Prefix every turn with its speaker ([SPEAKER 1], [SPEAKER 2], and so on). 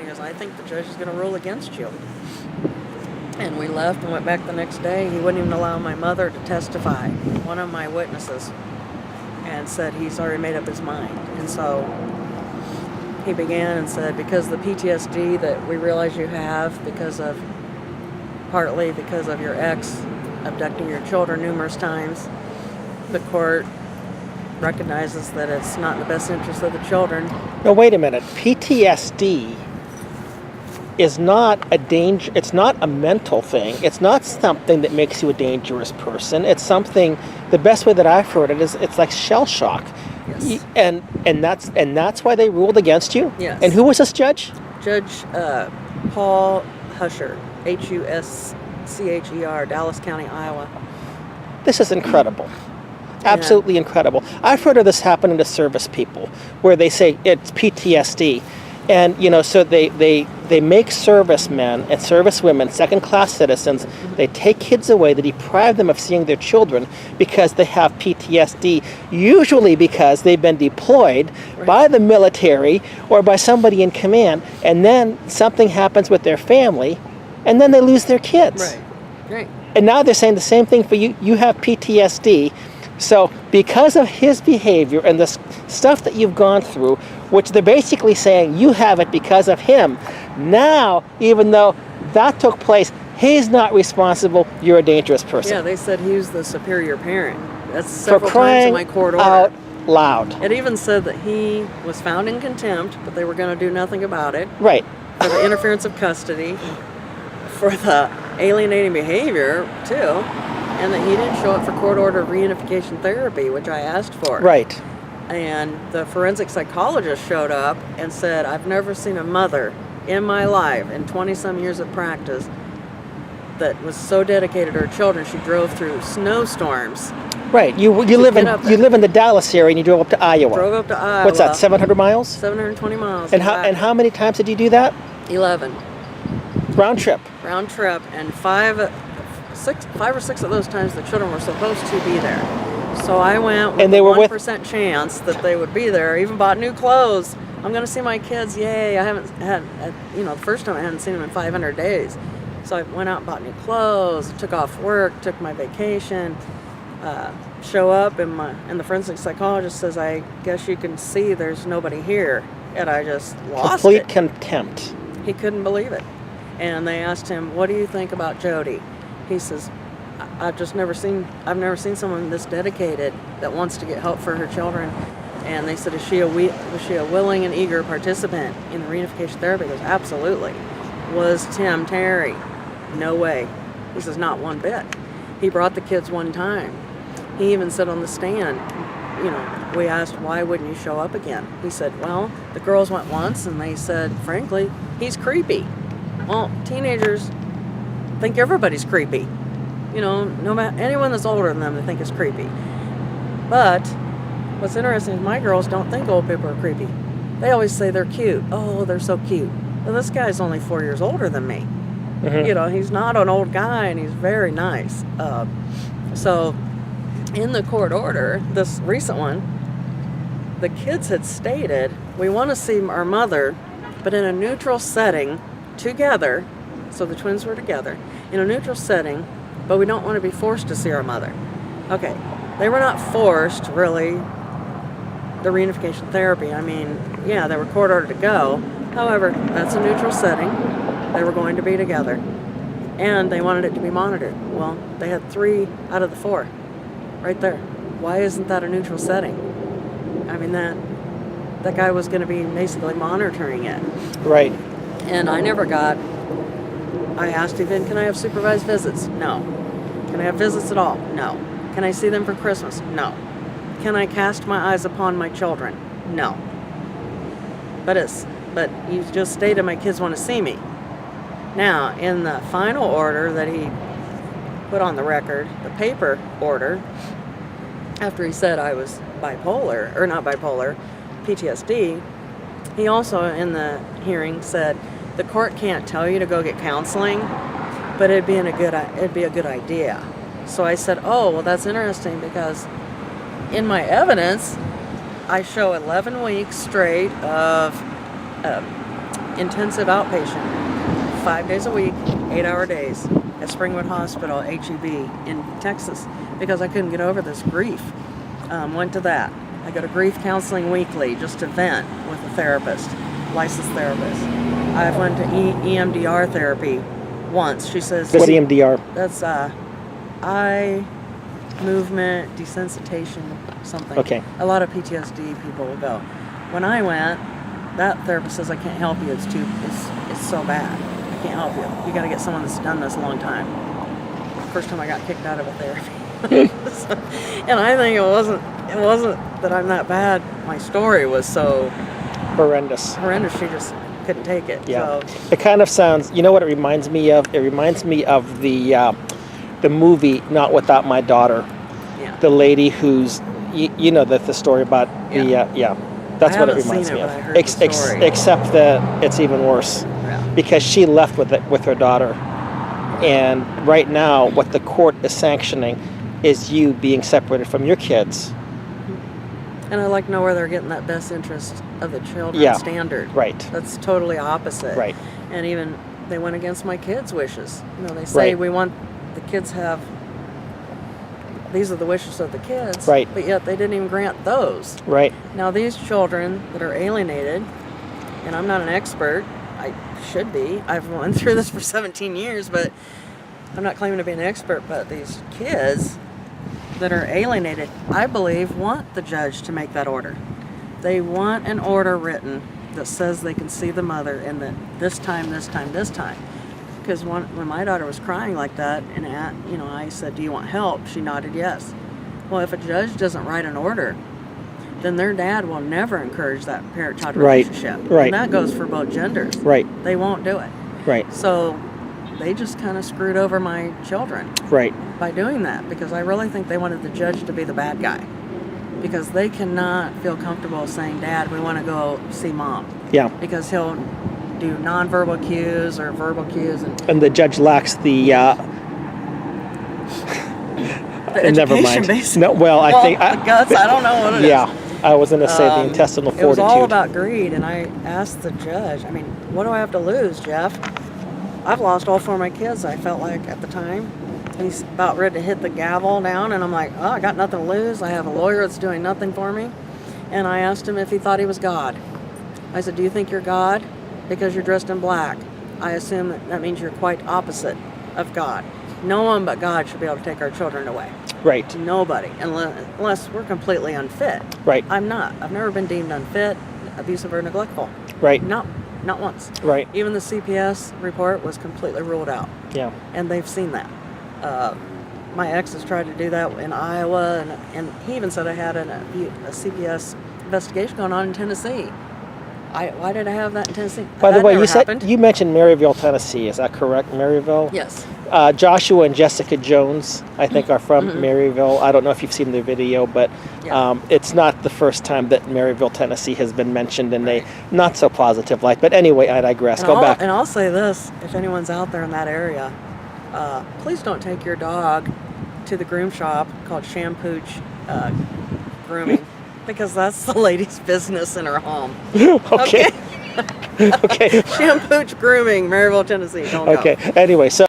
[SPEAKER 1] He goes, I think the judge is going to rule against you. And we left and went back the next day. He wouldn't even allow my mother to testify, one of my witnesses, and said he's already made up his mind. And so he began and said, because the PTSD that we realize you have partly because of your ex abducting your children numerous times, the court recognizes that it's not in the best interest of the children.
[SPEAKER 2] No, wait a minute. PTSD is not it's not a mental thing. It's not something that makes you a dangerous person. It's something, the best way that I've heard it is it's like shell shock.
[SPEAKER 1] Yes.
[SPEAKER 2] And that's why they ruled against you?
[SPEAKER 1] Yes.
[SPEAKER 2] And who was this judge?
[SPEAKER 1] Judge Paul Huscher, Huschcher, Dallas County, Iowa.
[SPEAKER 2] This is incredible. Absolutely incredible. I've heard of this happening to service people where they say it's PTSD. And, so they make servicemen and servicewomen second-class citizens. They take kids away. They deprive them of seeing their children because they have PTSD, usually because they've been deployed by the military or by somebody in command, and then something happens with their family, and then they lose their kids.
[SPEAKER 1] Right.
[SPEAKER 2] And now they're saying the same thing for you. You have PTSD. So because of his behavior and the stuff that you've gone through, which they're basically saying you have it because of him, now, even though that took place, he's not responsible, you're a dangerous person.
[SPEAKER 1] Yeah, they said he was the superior parent. That's several times in my court order.
[SPEAKER 2] Out loud.
[SPEAKER 1] It even said that he was found in contempt, but they were going to do nothing about it.
[SPEAKER 2] Right.
[SPEAKER 1] For the interference of custody, for the alienating behavior, too. And that he didn't show up for court order reunification therapy, which I asked for.
[SPEAKER 2] Right.
[SPEAKER 1] And the forensic psychologist showed up and said, I've never seen a mother in my life, in 20-some years of practice, that was so dedicated to her children. She drove through snowstorms.
[SPEAKER 2] Right. You live in the Dallas area and you drove up to Iowa.
[SPEAKER 1] Drove up to Iowa.
[SPEAKER 2] What's that, 700 miles?
[SPEAKER 1] 720 miles.
[SPEAKER 2] And how many times did you do that?
[SPEAKER 1] 11.
[SPEAKER 2] Round trip.
[SPEAKER 1] Round trip. And five or six of those times the children were supposed to be there. So I went with a 1% chance that they would be there. I even bought new clothes. I'm going to see my kids. Yay. I haven't had, the first time I hadn't seen them in 500 days. So I went out and bought new clothes, took off work, took my vacation, show up, and the forensic psychologist says, I guess you can see there's nobody here. And I just lost
[SPEAKER 2] Complete
[SPEAKER 1] it.
[SPEAKER 2] contempt.
[SPEAKER 1] He couldn't believe it. And they asked him, what do you think about Jodi? He says, I've never seen someone this dedicated that wants to get help for her children. And they said, was she a willing and eager participant in the reunification therapy? He goes, absolutely. Was Tim Terry? No way. He says, not one bit. He brought the kids one time. He even said on the stand, we asked, why wouldn't you show up again? He said, well, the girls went once and they said, frankly, he's creepy. Well, teenagers think everybody's creepy. No matter anyone that's older than them, they think is creepy. But what's interesting is my girls don't think old people are creepy. They always say they're cute. Oh, they're so cute. Well, this guy's only 4 years older than me. Mm-hmm. He's not an old guy, and he's very nice. So in the court order, this recent one, the kids had stated, we want to see our mother, but in a neutral setting, together. So the twins were together in a neutral setting, but we don't want to be forced to see our mother. Okay, they were not forced, really, the reunification therapy. I mean, yeah, they were court ordered to go. However, that's a neutral setting. They were going to be together. And they wanted it to be monitored. Well, they had 3 out of the 4 right there. Why isn't that a neutral setting? I mean, that guy was going to be basically monitoring it.
[SPEAKER 2] Right.
[SPEAKER 1] And I asked him, can I have supervised visits? No. Can I have visits at all? No. Can I see them for Christmas? No. Can I cast my eyes upon my children? No. But you just stated my kids want to see me. Now, in the final order that he put on the record, the paper order, after he said I was bipolar, or not bipolar, PTSD, he also in the hearing said, the court can't tell you to go get counseling, but it'd be a good idea. So I said, oh, well, that's interesting because in my evidence, I show 11 weeks straight of intensive outpatient, 5 days a week, 8-hour days at Springwood Hospital, HEB in Texas, because I couldn't get over this grief. Went to that. I go to grief counseling weekly just to vent with a therapist, licensed therapist. I went to EMDR therapy once. She says,
[SPEAKER 2] What's EMDR?
[SPEAKER 1] That's eye movement desensitization, something.
[SPEAKER 2] Okay.
[SPEAKER 1] A lot of PTSD people will go. When I went, that therapist says, I can't help you. It's so bad. I can't help you. You got to get someone that's done this a long time. First time I got kicked out of a therapy. And I think it wasn't that I'm that bad. My story was so
[SPEAKER 2] Horrendous.
[SPEAKER 1] She just couldn't take it.
[SPEAKER 2] Yeah.
[SPEAKER 1] So,
[SPEAKER 2] It kind of sounds, you know what it reminds me of? It reminds me of the movie Not Without My Daughter.
[SPEAKER 1] yeah.
[SPEAKER 2] The lady who's, you know the story about that's
[SPEAKER 1] I
[SPEAKER 2] what it
[SPEAKER 1] haven't seen
[SPEAKER 2] reminds
[SPEAKER 1] it,
[SPEAKER 2] me
[SPEAKER 1] but
[SPEAKER 2] of.
[SPEAKER 1] I heard the story.
[SPEAKER 2] Except that it's even worse.
[SPEAKER 1] Yeah.
[SPEAKER 2] Because she left with her daughter. And right now, what the court is sanctioning is you being separated from your kids.
[SPEAKER 1] And I like to know where they're getting that best interest of the children standard.
[SPEAKER 2] Right.
[SPEAKER 1] That's totally opposite.
[SPEAKER 2] Right.
[SPEAKER 1] And even they went against my kids' wishes. You know, they say
[SPEAKER 2] Right.
[SPEAKER 1] we want the kids have these are the wishes of the kids.
[SPEAKER 2] Right.
[SPEAKER 1] But yet they didn't even grant those.
[SPEAKER 2] Right.
[SPEAKER 1] Now these children that are alienated, and I'm not an expert, I should be. I've went through this for 17 years, but I'm not claiming to be an expert, but these kids that are alienated, I believe, want the judge to make that order. They want an order written that says they can see the mother and that this time. Because when my daughter was crying like that, and I said, "Do you want help?" She nodded yes. Well, if a judge doesn't write an order, then their dad will never encourage that parent-child
[SPEAKER 2] Right.
[SPEAKER 1] relationship.
[SPEAKER 2] Right.
[SPEAKER 1] And that goes for both genders.
[SPEAKER 2] Right.
[SPEAKER 1] They won't do it.
[SPEAKER 2] Right.
[SPEAKER 1] So they just kind of screwed over my children
[SPEAKER 2] Right.
[SPEAKER 1] by doing that, because I really think they wanted the judge to be the bad guy, because they cannot feel comfortable saying, "Dad, we want to go see Mom,"
[SPEAKER 2] Yeah.
[SPEAKER 1] because he'll do nonverbal cues or verbal cues,
[SPEAKER 2] And the judge lacks the never
[SPEAKER 1] education,
[SPEAKER 2] mind.
[SPEAKER 1] basically.
[SPEAKER 2] No, well, I think
[SPEAKER 1] the guts. I don't know what it is.
[SPEAKER 2] Yeah, I was going to say the intestinal
[SPEAKER 1] It
[SPEAKER 2] fortitude.
[SPEAKER 1] was all about greed, and I asked the judge, I mean, what do I have to lose, Jeff? I've lost all 4 of my kids, I felt like, at the time. And he's about ready to hit the gavel down, and I'm like, oh, I got nothing to lose. I have a lawyer that's doing nothing for me. And I asked him if he thought he was God. I said, do you think you're God? Because you're dressed in black. I assume that means you're quite opposite of God. No one but God should be able to take our children away.
[SPEAKER 2] Right.
[SPEAKER 1] Nobody, unless we're completely unfit.
[SPEAKER 2] Right.
[SPEAKER 1] I'm not. I've never been deemed unfit, abusive, or neglectful.
[SPEAKER 2] Right.
[SPEAKER 1] Not once.
[SPEAKER 2] Right.
[SPEAKER 1] Even the CPS report was completely ruled out,
[SPEAKER 2] Yeah.
[SPEAKER 1] and they've seen that. My ex has tried to do that in Iowa, and he even said I had a CPS investigation going on in Tennessee. Why did I have that in Tennessee?
[SPEAKER 2] By the
[SPEAKER 1] That
[SPEAKER 2] way,
[SPEAKER 1] never
[SPEAKER 2] you
[SPEAKER 1] happened.
[SPEAKER 2] said you mentioned Maryville, Tennessee. Is that correct, Maryville?
[SPEAKER 1] Yes.
[SPEAKER 2] Joshua and Jessica Jones, I think, are from Maryville. I don't know if you've seen the video, but
[SPEAKER 1] Yeah.
[SPEAKER 2] it's not the first time that Maryville, Tennessee has been mentioned in
[SPEAKER 1] Right.
[SPEAKER 2] a not so positive light. But anyway, I digress. Go back.
[SPEAKER 1] And I'll say this, if anyone's out there in that area, please don't take your dog to the groom shop called Shampooch Grooming, because that's the lady's business in her home.
[SPEAKER 2] Okay. Okay.
[SPEAKER 1] Shampooch Grooming, Maryville, Tennessee. Don't go.
[SPEAKER 2] Okay. Anyway, so.